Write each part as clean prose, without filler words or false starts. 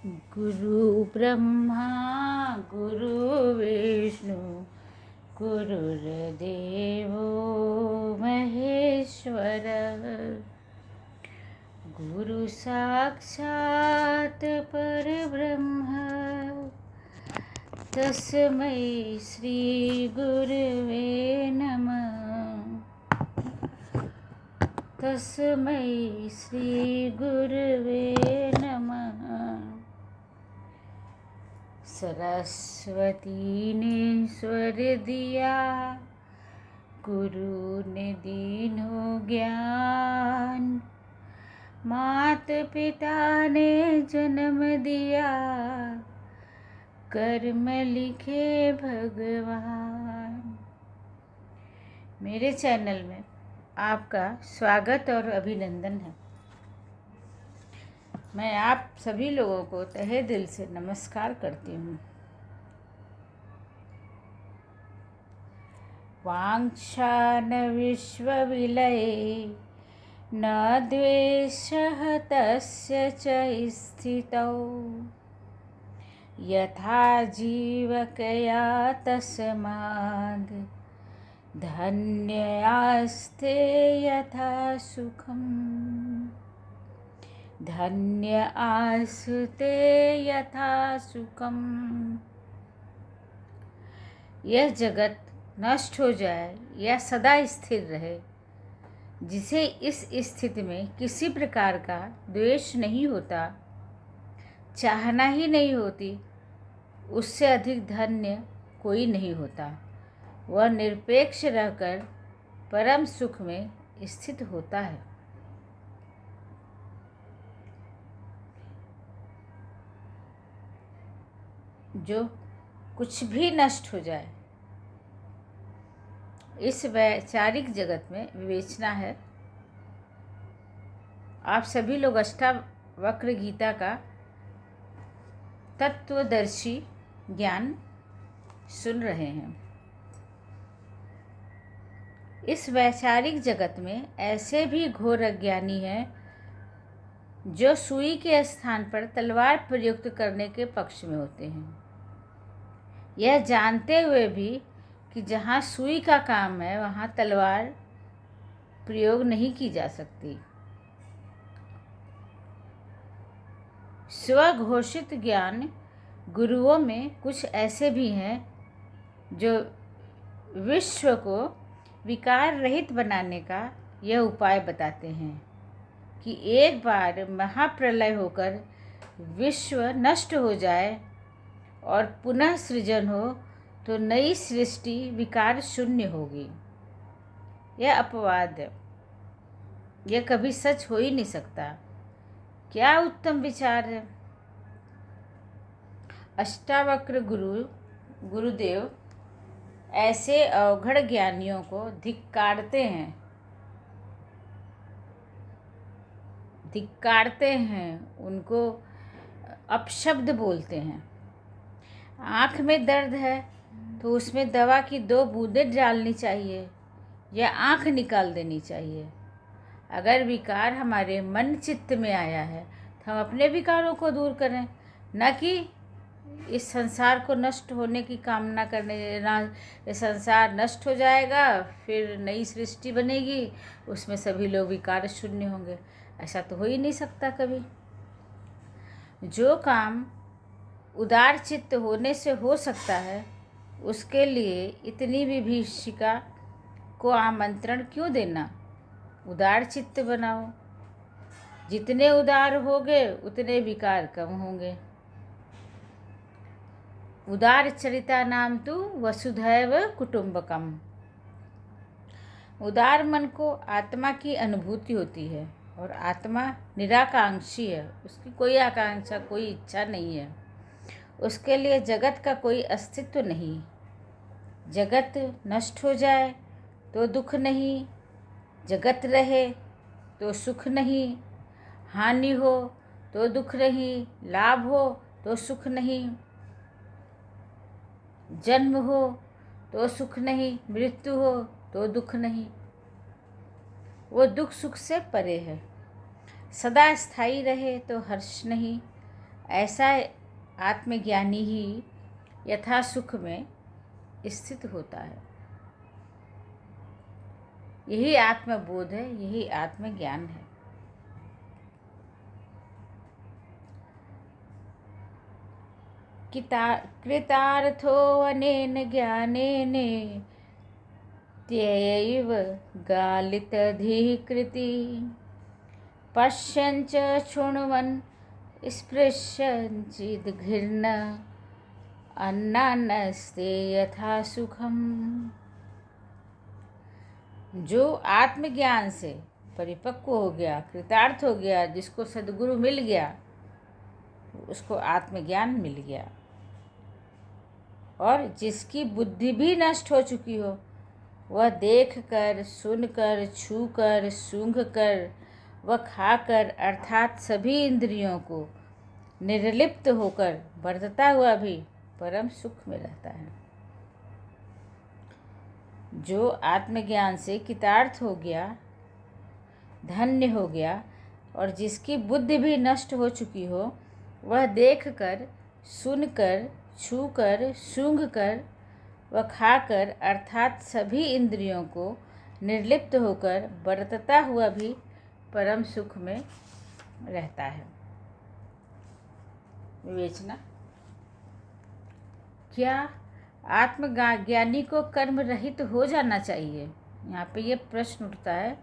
गुरु ब्रह्मा गुरु विष्णु गुरुर्देवो महेश्वर गुरु साक्षात् परब्रह्म तस्मै श्री गुरुवे नमः। तस्मै श्री गुरुवे नमः। सरस्वती ने स्वर दिया, गुरु ने दीनो ज्ञान, मात पिता ने जन्म दिया, कर्म लिखे भगवान। मेरे चैनल में आपका स्वागत और अभिनंदन है। मैं आप सभी लोगों को तहे दिल से नमस्कार करती हूँ। वाञ्छा न विश्वविलये न द्वेषः तस्य च स्थितौ यथा जीवकया तस्माद् धन्यास्ते यथा सुखम्। धन्य आस्ते यथा सुखम। यह जगत नष्ट हो जाए या सदा स्थिर रहे, जिसे इस स्थिति में किसी प्रकार का द्वेष नहीं होता, चाहना ही नहीं होती, उससे अधिक धन्य कोई नहीं होता। वह निरपेक्ष रहकर परम सुख में स्थित होता है। जो कुछ भी नष्ट हो जाए इस वैचारिक जगत में विवेचना है। आप सभी लोग अष्टावक्र गीता का तत्वदर्शी ज्ञान सुन रहे हैं। इस वैचारिक जगत में ऐसे भी घोर अज्ञानी हैं जो सुई के स्थान पर तलवार प्रयुक्त करने के पक्ष में होते हैं, यह जानते हुए भी कि जहाँ सुई का काम है वहाँ तलवार प्रयोग नहीं की जा सकती। स्वघोषित ज्ञान गुरुओं में कुछ ऐसे भी हैं जो विश्व को विकार रहित बनाने का यह उपाय बताते हैं कि एक बार महाप्रलय होकर विश्व नष्ट हो जाए और पुनः सृजन हो तो नई सृष्टि विकार शून्य होगी। यह अपवाद है, यह कभी सच हो ही नहीं सकता। क्या उत्तम विचार है। अष्टावक्र गुरुदेव ऐसे अवघड़ ज्ञानियों को धिक्कारते हैं, उनको अपशब्द बोलते हैं। आँख में दर्द है तो उसमें दवा की 2 बूंदें डालनी चाहिए या आँख निकाल देनी चाहिए। अगर विकार हमारे मन चित्त में आया है तो हम अपने विकारों को दूर करें, न कि इस संसार को नष्ट होने की कामना करने। ना ये संसार नष्ट हो जाएगा फिर नई सृष्टि बनेगी, उसमें सभी लोग विकार शून्य होंगे। ऐसा तो हो ही नहीं सकता कभी। जो काम उदार चित्त होने से हो सकता है उसके लिए इतनी विभीषिका को आमंत्रण क्यों देना। उदार चित्त बनाओ। जितने उदार होगे उतने विकार कम होंगे। उदार चरिता नाम तु वसुधैव कुटुंबकम। उदार मन को आत्मा की अनुभूति होती है और आत्मा निराकांक्षी है। उसकी कोई आकांक्षा, कोई इच्छा नहीं है। उसके लिए जगत का कोई अस्तित्व नहीं। जगत नष्ट हो जाए तो दुख नहीं, जगत रहे तो सुख नहीं। हानि हो तो दुख नहीं, लाभ हो तो सुख नहीं। जन्म हो तो सुख नहीं, मृत्यु हो तो दुख नहीं। वो दुख सुख से परे है। सदा स्थायी रहे तो हर्ष नहीं, ऐसा आत्मज्ञानी ही यथा सुख में स्थित होता है। यही आत्मबोध है, यही आत्मज्ञान है। कृतार्थो अनेन ज्ञानेन त्यैव गालितधिकृति पश्यन् च शृण्वन् स्पृशन् चिद्घृण अन्नान्नस्ते यथा सुखम। जो आत्मज्ञान से परिपक्व हो गया, कृतार्थ हो गया, जिसको सद्गुरु मिल गया, उसको आत्मज्ञान मिल गया। और जिसकी बुद्धि भी नष्ट हो चुकी हो, वह देखकर, सुनकर, छूकर, सूंघकर व खाकर अर्थात सभी इंद्रियों को निर्लिप्त होकर बरतता हुआ भी परम सुख में रहता है। जो आत्मज्ञान से कृतार्थ हो गया, धन्य हो गया, और जिसकी बुद्धि भी नष्ट हो चुकी हो, वह देखकर, सुनकर, छूकर, सूंघकर व खाकर अर्थात सभी इंद्रियों को निर्लिप्त होकर बरतता हुआ भी परम सुख में रहता है। विवेचना: क्या आत्मज्ञानी को कर्म रहित हो जाना चाहिए? यहाँ पे ये प्रश्न उठता है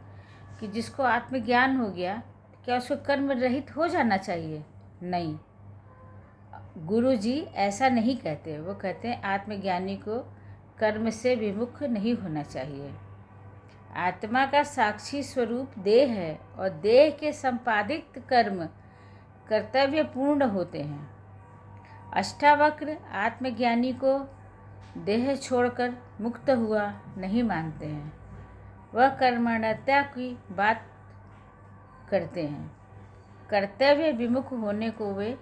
कि जिसको आत्मज्ञान हो गया, क्या उसको कर्म रहित हो जाना चाहिए? नहीं, गुरु जी ऐसा नहीं कहते। वो कहते हैं आत्मज्ञानी को कर्म से विमुख नहीं होना चाहिए। आत्मा का साक्षी स्वरूप देह है और देह के संपादित कर्म कर्तव्यपूर्ण होते हैं। अष्टावक्र आत्मज्ञानी को देह छोड़कर मुक्त हुआ नहीं मानते हैं। वह कर्मण्यता की बात करते हैं। कर्तव्य विमुख होने को वे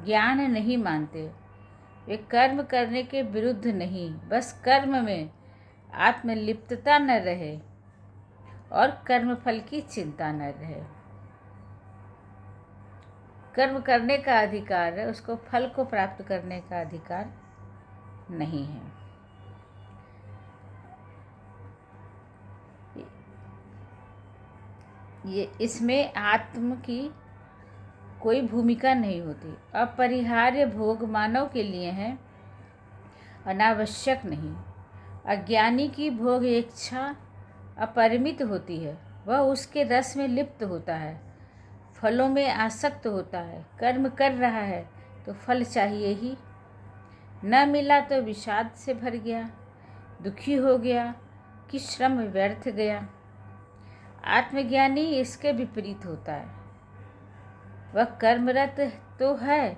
ज्ञान नहीं मानते। वे कर्म करने के विरुद्ध नहीं, बस कर्म में आत्मलिप्तता न रहे और कर्मफल की चिंता न रहे। कर्म करने का अधिकार है, उसको फल को प्राप्त करने का अधिकार नहीं है। ये इसमें आत्म की कोई भूमिका नहीं होती। अपरिहार्य भोग मानव के लिए है, अनावश्यक नहीं। अज्ञानी की भोग इच्छा अपरिमित होती है। वह उसके रस में लिप्त होता है, फलों में आसक्त होता है। कर्म कर रहा है तो फल चाहिए ही। न मिला तो विषाद से भर गया, दुखी हो गया कि श्रम व्यर्थ गया। आत्मज्ञानी इसके विपरीत होता है। वह कर्मरत तो है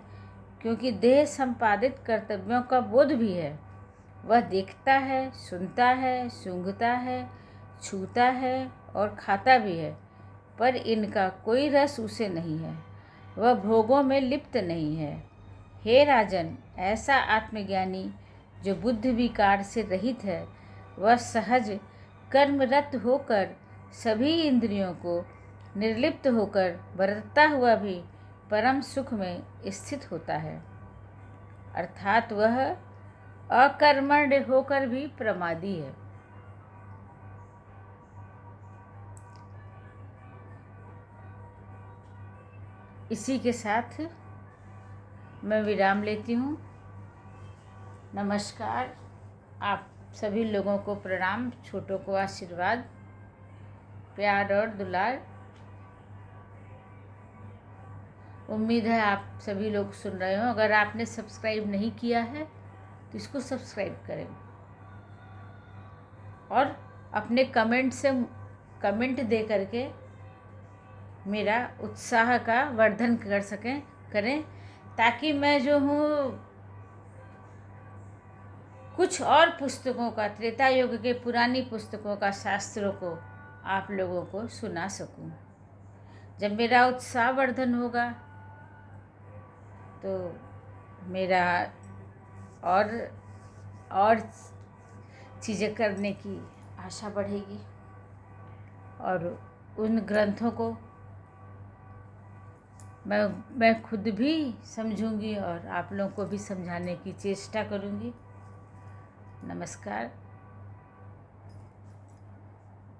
क्योंकि देह संपादित कर्तव्यों का बोध भी है। वह देखता है, सुनता है, सूंघता है, छूता है और खाता भी है, पर इनका कोई रस उसे नहीं है। वह भोगों में लिप्त नहीं है। हे राजन, ऐसा आत्मज्ञानी जो बुद्धि विकार से रहित है, वह सहज कर्मरत होकर सभी इंद्रियों को निर्लिप्त होकर बरतता हुआ भी परम सुख में स्थित होता है। अर्थात वह अकर्मण्य होकर भी प्रमादी है। इसी के साथ मैं विराम लेती हूँ। नमस्कार। आप सभी लोगों को प्रणाम, छोटों को आशीर्वाद, प्यार और दुलार। उम्मीद है आप सभी लोग सुन रहे हो। अगर आपने सब्सक्राइब नहीं किया है तो इसको सब्सक्राइब करें और अपने कमेंट दे करके मेरा उत्साह का वर्धन करें, ताकि मैं जो हूँ कुछ और पुस्तकों का, त्रेता युग के पुरानी पुस्तकों का, शास्त्रों को आप लोगों को सुना सकूं। जब मेरा उत्साह वर्धन होगा तो मेरा और चीज़ें करने की आशा बढ़ेगी और उन ग्रंथों को मैं खुद भी समझूंगी और आप लोगों को भी समझाने की चेष्टा करूंगी। नमस्कार।